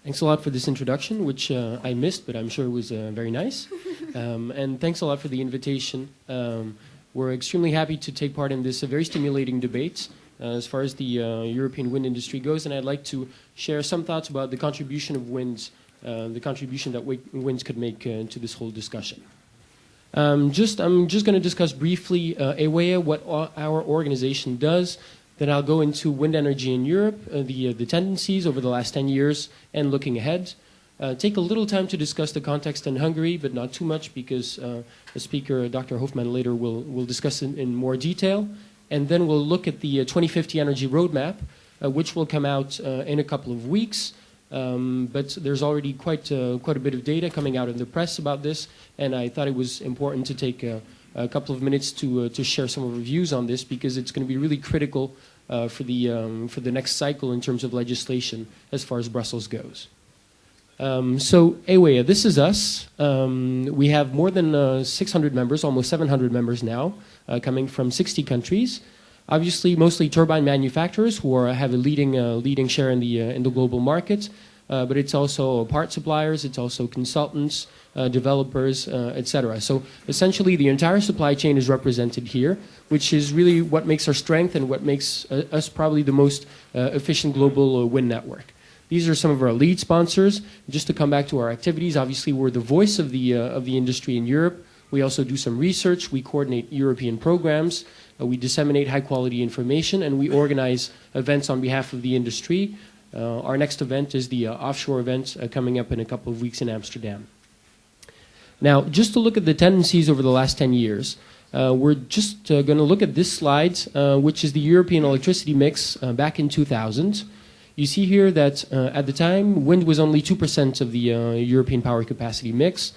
Thanks a lot for this introduction, which I missed, but I'm sure it was very nice. And thanks a lot for the invitation. We're extremely happy to take part in this very stimulating debate as far as the European wind industry goes, and I'd like to share some thoughts about the contribution of winds, the contribution that winds could make to this whole discussion. I'm just going to discuss briefly EWEA, what our organization does. Then I'll go into wind energy in Europe, the tendencies over the last 10 years, and looking ahead. Take a little time to discuss the context in Hungary, but not too much because the speaker, Dr. Hofmann, later will discuss it in more detail. And then we'll look at the 2050 energy roadmap, which will come out in a couple of weeks. But there's already quite a bit of data coming out in the press about this, and I thought it was important to take a couple of minutes to share some of our views on this, because it's going to be really critical for the next cycle in terms of legislation as far as Brussels goes. So EWEA, this is us. We have more than 600 members, almost 700 members now, coming from 60 countries. Obviously, mostly turbine manufacturers who have a leading share in the global market. But it's also part suppliers, it's also consultants, developers, etc. So essentially the entire supply chain is represented here, which is really what makes our strength and what makes us probably the most efficient global wind network. These are some of our lead sponsors. Just to come back to our activities, obviously we're the voice of the industry in Europe. We also do some research, we coordinate European programs, we disseminate high quality information, and we organize events on behalf of the industry. Our next event is the offshore event coming up in a couple of weeks in Amsterdam. Now, just to look at the tendencies over the last 10 years, we're just going to look at this slide, which is the European electricity mix back in 2000. You see here that at the time, wind was only 2% of the European power capacity mix,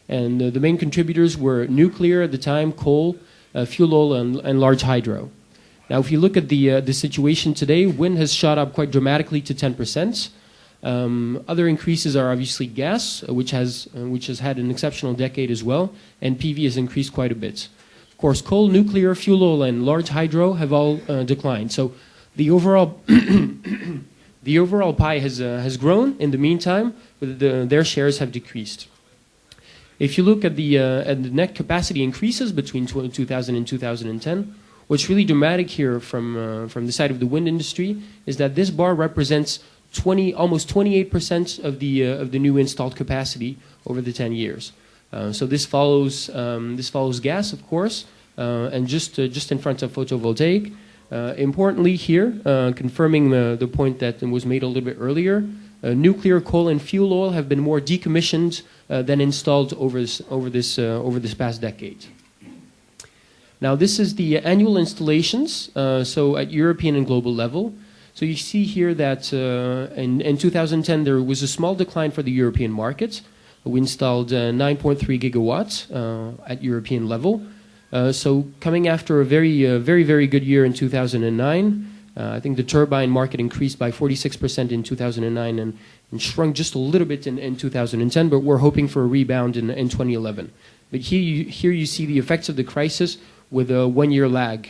and the main contributors were nuclear at the time, coal, fuel oil, and large hydro. Now, if you look at the situation today, wind has shot up quite dramatically to 10%. Other increases are obviously gas, which has had an exceptional decade as well, and PV has increased quite a bit. Of course, coal, nuclear, fuel oil, and large hydro have all declined. So the overall the overall pie has grown in the meantime, but their shares have decreased. If you look at the net capacity increases between 2000 and 2010. What's really dramatic here from the side of the wind industry is that this bar represents almost 28% of the new installed capacity over the 10 years. So this follows gas, of course, and just in front of photovoltaic. Importantly here, confirming the point that was made a little bit earlier, nuclear, coal, and fuel oil have been more decommissioned than installed over this past decade. Now, this is the annual installations, so at European and global level. So you see here that in 2010 there was a small decline for the European market. We installed 9.3 gigawatts at European level. So coming after a very good year in 2009, I think the turbine market increased by 46% in 2009 and shrunk just a little bit in 2010, but we're hoping for a rebound in 2011. But here you see the effects of the crisis with a one-year lag.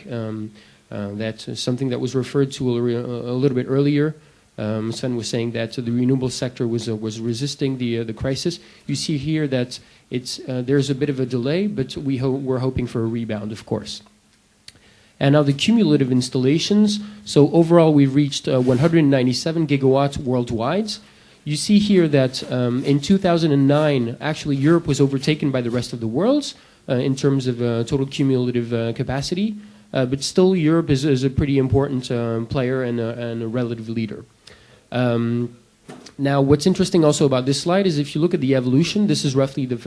That's something that was referred to a little bit earlier. Sven was saying that the renewable sector was resisting the crisis. You see here that there's a bit of a delay, but we're hoping for a rebound, of course. And now the cumulative installations. So overall, we've reached 197 gigawatts worldwide. You see here that in 2009, actually Europe was overtaken by the rest of the world in terms of total cumulative capacity. But still, Europe is a pretty important player and a relative leader. Now, what's interesting also about this slide is if you look at the evolution, this is roughly the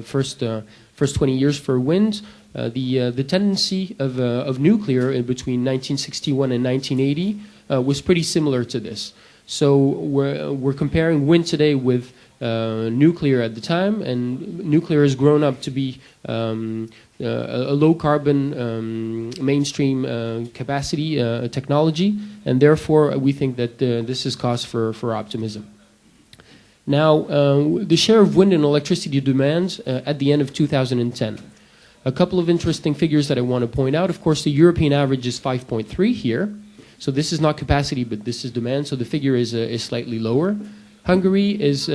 first 20 years for wind. The tendency of nuclear in between 1961 and 1980 was pretty similar to this. So we're comparing wind today with nuclear at the time, and nuclear has grown up to be a low-carbon mainstream capacity technology, and therefore we think that this is cause for optimism. Now, the share of wind in electricity demand at the end of 2010. A couple of interesting figures that I want to point out. Of course, the European average is 5.3 here. So this is not capacity, but this is demand, so the figure is slightly lower. Hungary is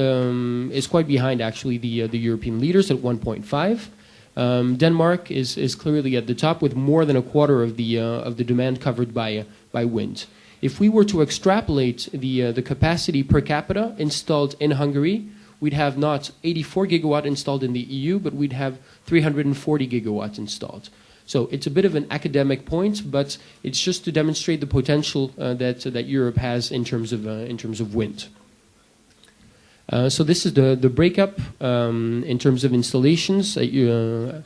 quite behind actually the European leaders at 1.5. Denmark is clearly at the top with more than a quarter of the demand covered by wind. If we were to extrapolate the capacity per capita installed in Hungary, we'd have not 84 gigawatt installed in the EU, but we'd have 340 gigawatts installed. So it's a bit of an academic point, but it's just to demonstrate the potential that Europe has in terms of wind. So this is the breakup in terms of installations within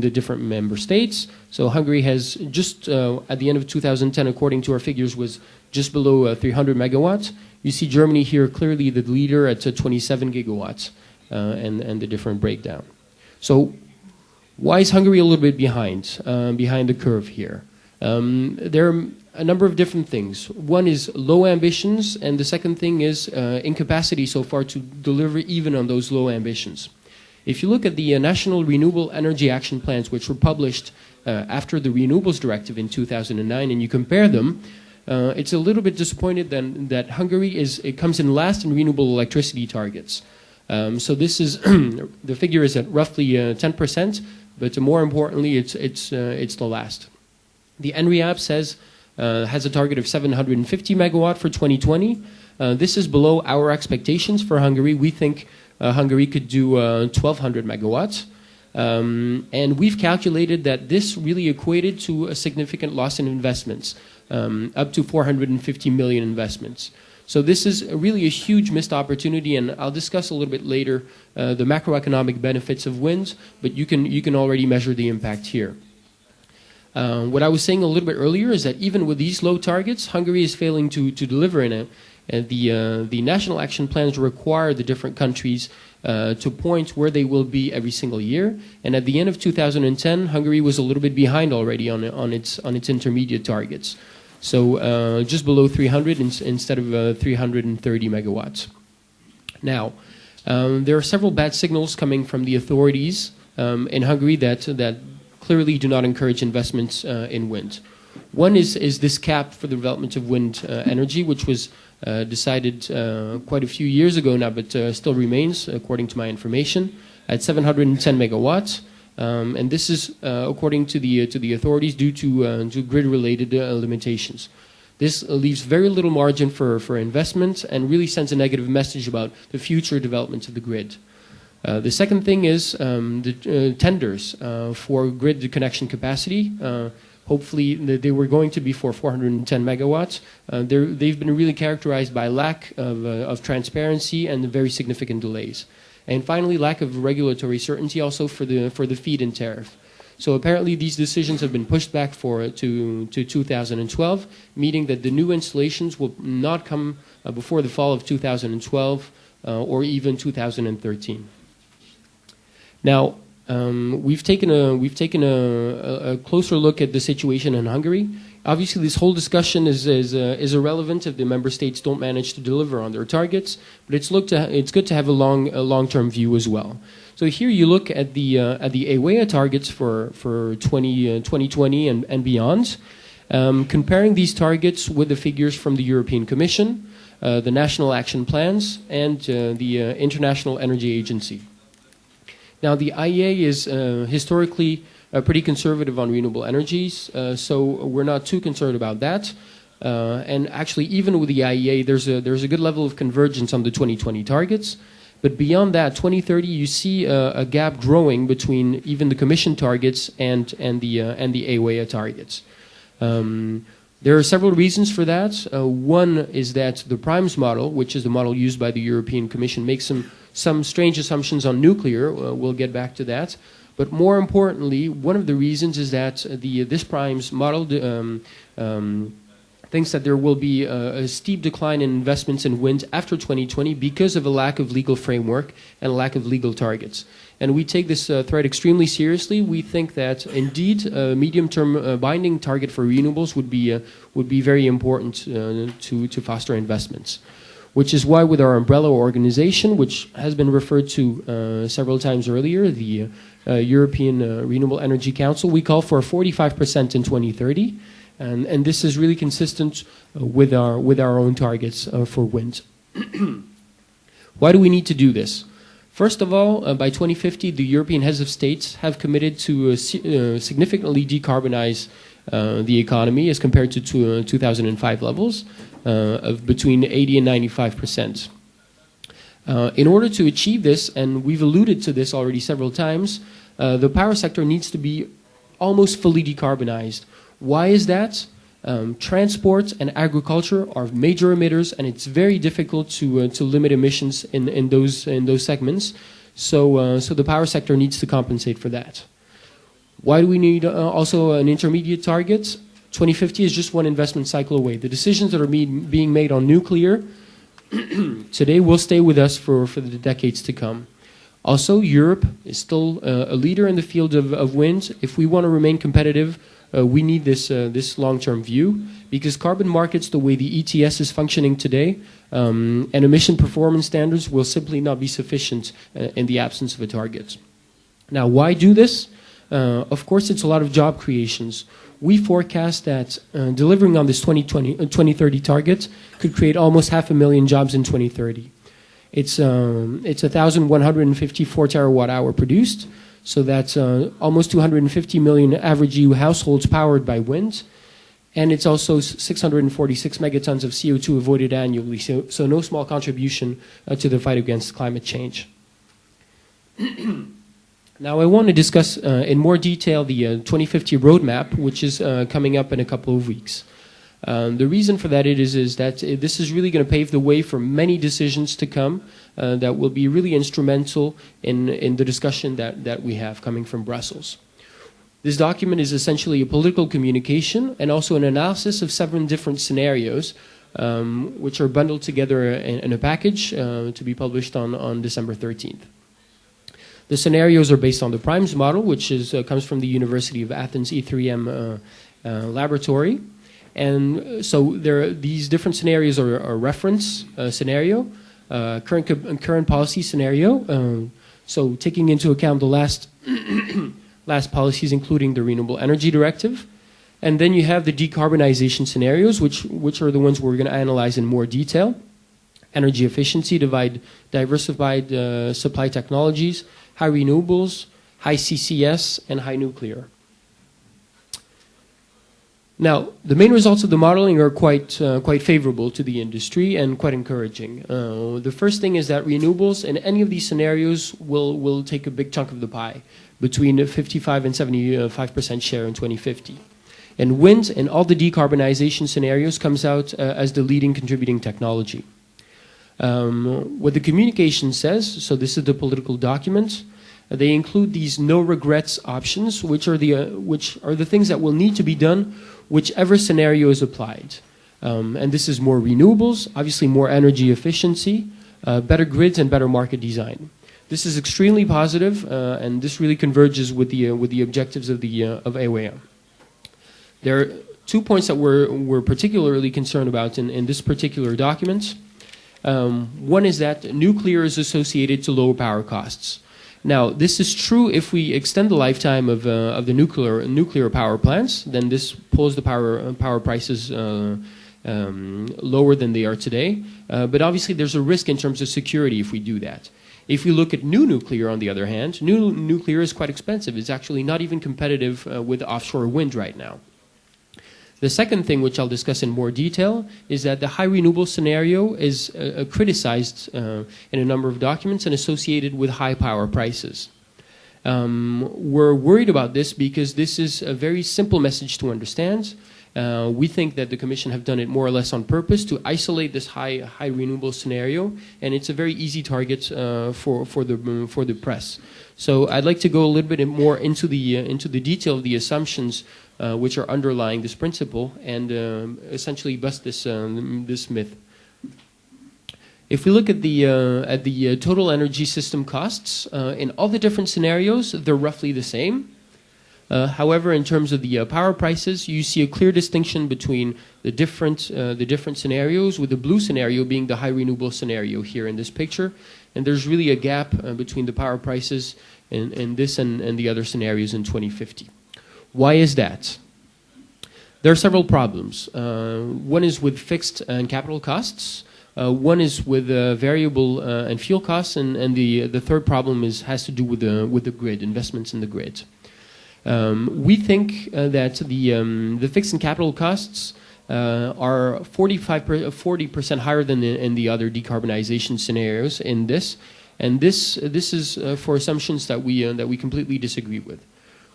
the different member states. So Hungary has just at the end of 2010, according to our figures, was just below 300 megawatts. You see Germany here clearly the leader at 27 gigawatts, and the different breakdown. So why is Hungary a little bit behind the curve here? There are a number of different things. One is low ambitions, and the second thing is incapacity so far to deliver even on those low ambitions. If you look at the National Renewable Energy Action Plans, which were published after the Renewables Directive in 2009, and you compare them, it's a little bit disappointed then that Hungary comes in last in renewable electricity targets. So this is the figure is at roughly 10%, but more importantly, it's the last. The Energia has a target of 750 megawatt for 2020. This is below our expectations for Hungary. We think Hungary could do 1,200 megawatts. And we've calculated that this really equated to a significant loss in investments, up to 450 million investments. So this is really a huge missed opportunity, and I'll discuss a little bit later the macroeconomic benefits of wind, but you can already measure the impact here. What I was saying a little bit earlier is that even with these low targets, Hungary is failing to deliver in it. The national action plans require the different countries to point where they will be every single year. And at the end of 2010, Hungary was a little bit behind already on its intermediate targets. So just below 300 instead of 330 megawatts. Now, there are several bad signals coming from the authorities in Hungary that clearly do not encourage investments in wind. One is this cap for the development of wind energy, which was decided quite a few years ago now, but still remains, according to my information, at 710 megawatts. And this is, according to the authorities, due to grid-related limitations. This leaves very little margin for investment and really sends a negative message about the future development of the grid. The second thing is the tenders for grid connection capacity. Hopefully, they were going to be for 410 megawatts. They've been really characterized by lack of transparency and very significant delays. And finally, lack of regulatory certainty also for the feed-in tariff. So apparently, these decisions have been pushed back to 2012, meaning that the new installations will not come before the fall of 2012 or even 2013. Now, we've taken a closer look at the situation in Hungary. Obviously, this whole discussion is irrelevant if the member states don't manage to deliver on their targets. But it's good to have a long-term view as well. So here you look at the EWEA targets for 2020 and beyond, comparing these targets with the figures from the European Commission, the national action plans, and the International Energy Agency. Now, the IEA is historically pretty conservative on renewable energies, so we're not too concerned about that. And actually, even with the IEA, there's a good level of convergence on the 2020 targets. But beyond that, 2030, you see a gap growing between even the Commission targets and the EWEA targets. There are several reasons for that. One is that the PRIMES model, which is the model used by the European Commission, makes some strange assumptions on nuclear. We'll get back to that. But more importantly, one of the reasons is that this PRIMES model thinks that there will be a steep decline in investments in wind after 2020 because of a lack of legal framework and a lack of legal targets. And we take this threat extremely seriously. We think that indeed a medium-term binding target for renewables would be very important to foster investments. Which is why with our umbrella organization, which has been referred to several times earlier, the European Renewable Energy Council, we call for 45% in 2030. And this is really consistent with our own targets for wind. Why do we need to do this? First of all, by 2050, the European heads of states have committed to significantly decarbonize the economy as compared to 2005 levels of between 80 and 95%. In order to achieve this, and we've alluded to this already several times, the power sector needs to be almost fully decarbonized. Why is that? Transport and agriculture are major emitters, and it's very difficult to limit emissions in those segments. So the power sector needs to compensate for that. Why do we need also an intermediate target? 2050 is just one investment cycle away. The decisions that are being made on nuclear today will stay with us for the decades to come. Also, Europe is still a leader in the field of wind. If we want to remain competitive, we need this long-term view, because carbon markets, the way the ETS is functioning today, and emission performance standards will simply not be sufficient in the absence of a target. Now, why do this? Of course, it's a lot of job creations. We forecast that delivering on this 2030 target could create almost 500,000 jobs in 2030. It's 1,154 terawatt-hour produced, so that's almost 250 million average EU households powered by wind, and it's also 646 megatons of CO2 avoided annually, so no small contribution to the fight against climate change. Now I want to discuss in more detail the 2050 roadmap, which is coming up in a couple of weeks. The reason for that is that this is really going to pave the way for many decisions to come that will be really instrumental in the discussion that we have coming from Brussels. This document is essentially a political communication and also an analysis of 7 different scenarios which are bundled together in a package to be published on December 13th. The scenarios are based on the Primes model, which comes from the University of Athens E3M laboratory. And so these different scenarios are a reference scenario, current policy scenario, so taking into account the last policies, including the Renewable Energy Directive. And then you have the decarbonization scenarios, which are the ones we're going to analyze in more detail. Energy efficiency, diversified supply technologies, high renewables, high CCS, and high nuclear. Now, the main results of the modeling are quite favorable to the industry and quite encouraging. The first thing is that renewables in any of these scenarios will take a big chunk of the pie, between 55 and 75% share in 2050. And wind in all the decarbonization scenarios comes out as the leading contributing technology. What the communication says, so this is the political document, they include these no regrets options, which are the things that will need to be done whichever scenario is applied. And this is more renewables, obviously more energy efficiency, better grids, and better market design. This is extremely positive, and this really converges with the objectives of EWEA. There are 2 points that we're particularly concerned about in this particular document. One is that nuclear is associated to lower power costs. Now, this is true if we extend the lifetime of the nuclear power plants. Then this pulls the power prices lower than they are today. But obviously, there's a risk in terms of security if we do that. If we look at new nuclear, on the other hand, new nuclear is quite expensive. It's actually not even competitive with offshore wind right now. The second thing, which I'll discuss in more detail, is that the high renewable scenario is criticized in a number of documents and associated with high power prices. We're worried about this because this is a very simple message to understand. We think that the Commission have done it more or less on purpose to isolate this high renewable scenario, and it's a very easy target for the press. So I'd like to go a little bit more into the detail of the assumptions which are underlying this principle and essentially bust this myth. If we look at the total energy system costs in all the different scenarios, they're roughly the same. However, in terms of the power prices, you see a clear distinction between the different scenarios, with the blue scenario being the high renewable scenario here in this picture. And there's really a gap between the power prices in this and the other scenarios in 2050. Why is that? There are several problems. One is with fixed and capital costs. One is with variable and fuel costs, and the third problem has to do with the grid, investments in the grid. We think that the fixed and capital costs are 40% higher than in the other decarbonization scenarios in this, and this is for assumptions that we completely disagree with.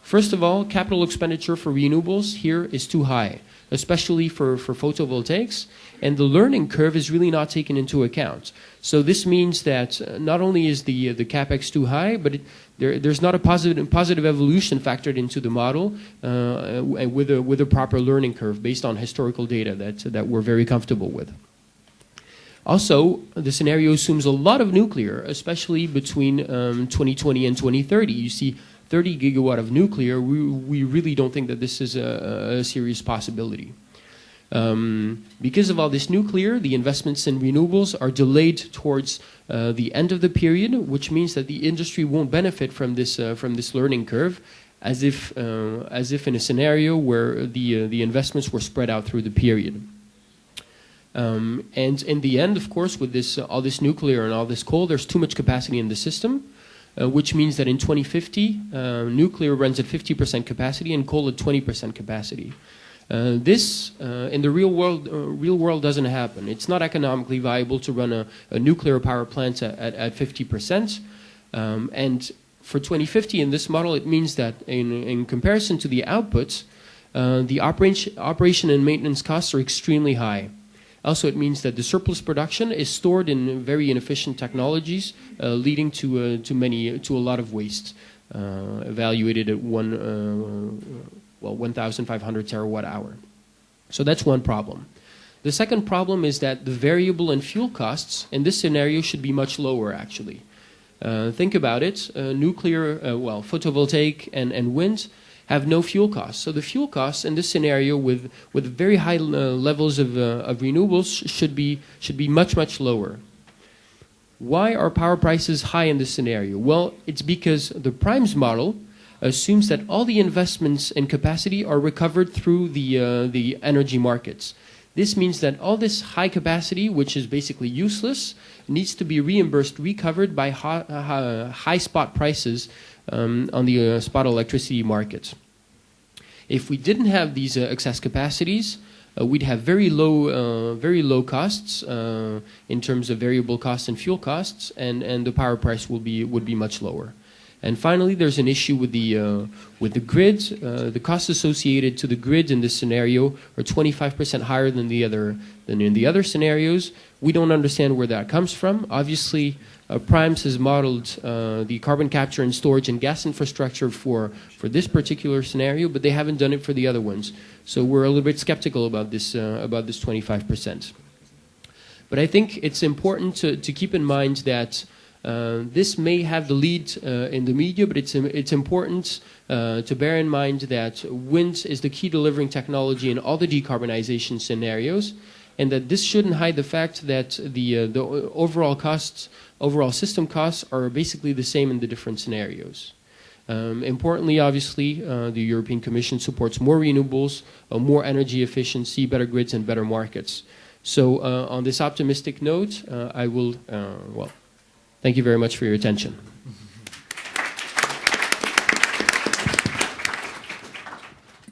First of all, capital expenditure for renewables here is too high, especially for photovoltaics, and the learning curve is really not taken into account. So this means that not only is the capex too high, but there's not a positive evolution factored into the model with a proper learning curve based on historical data that we're very comfortable with. Also, the scenario assumes a lot of nuclear, especially between 2020 and 2030. You see 30 gigawatt of nuclear. We really don't think that this is a serious possibility. Because of all this nuclear, the investments in renewables are delayed towards the end of the period, which means that the industry won't benefit from this learning curve, as if in a scenario where the investments were spread out through the period. And in the end, of course, with all this nuclear and all this coal, there's too much capacity in the system, which means that in 2050, nuclear runs at 50% capacity and coal at 20% capacity. This, in the real world, doesn't happen. It's not economically viable to run a nuclear power plant at 50%. And for 2050, in this model, it means that in comparison to the outputs, the operation and maintenance costs are extremely high. Also, it means that the surplus production is stored in very inefficient technologies, leading to a lot of waste, evaluated at 1,500 terawatt hour. So that's one problem. The second problem is that the variable and fuel costs in this scenario should be much lower, actually. Think about it. Nuclear, photovoltaic and wind have no fuel costs. So the fuel costs in this scenario with very high levels of renewables should be much lower. Why are power prices high in this scenario? Well, it's because the primes model assumes that all the investments in capacity are recovered through the energy markets. This means that all this high capacity, which is basically useless, needs to be recovered by high spot prices on the spot electricity market. If we didn't have these excess capacities, we'd have very low costs in terms of variable costs and fuel costs, and the power price would be much lower. And finally, there's an issue with the grid. The costs associated to the grid in this scenario are 25% higher than in the other scenarios. We don't understand where that comes from. Obviously, Primes has modeled the carbon capture and storage and gas infrastructure for this particular scenario, but they haven't done it for the other ones. So we're a little bit skeptical about this 25%. But I think it's important to keep in mind that this may have the lead in the media, but it's important to bear in mind that wind is the key delivering technology in all the decarbonization scenarios, and that this shouldn't hide the fact that the overall system costs are basically the same in the different scenarios. Importantly, obviously, the European Commission supports more renewables, more energy efficiency, better grids, and better markets. So on this optimistic note, I will, thank you very much for your attention.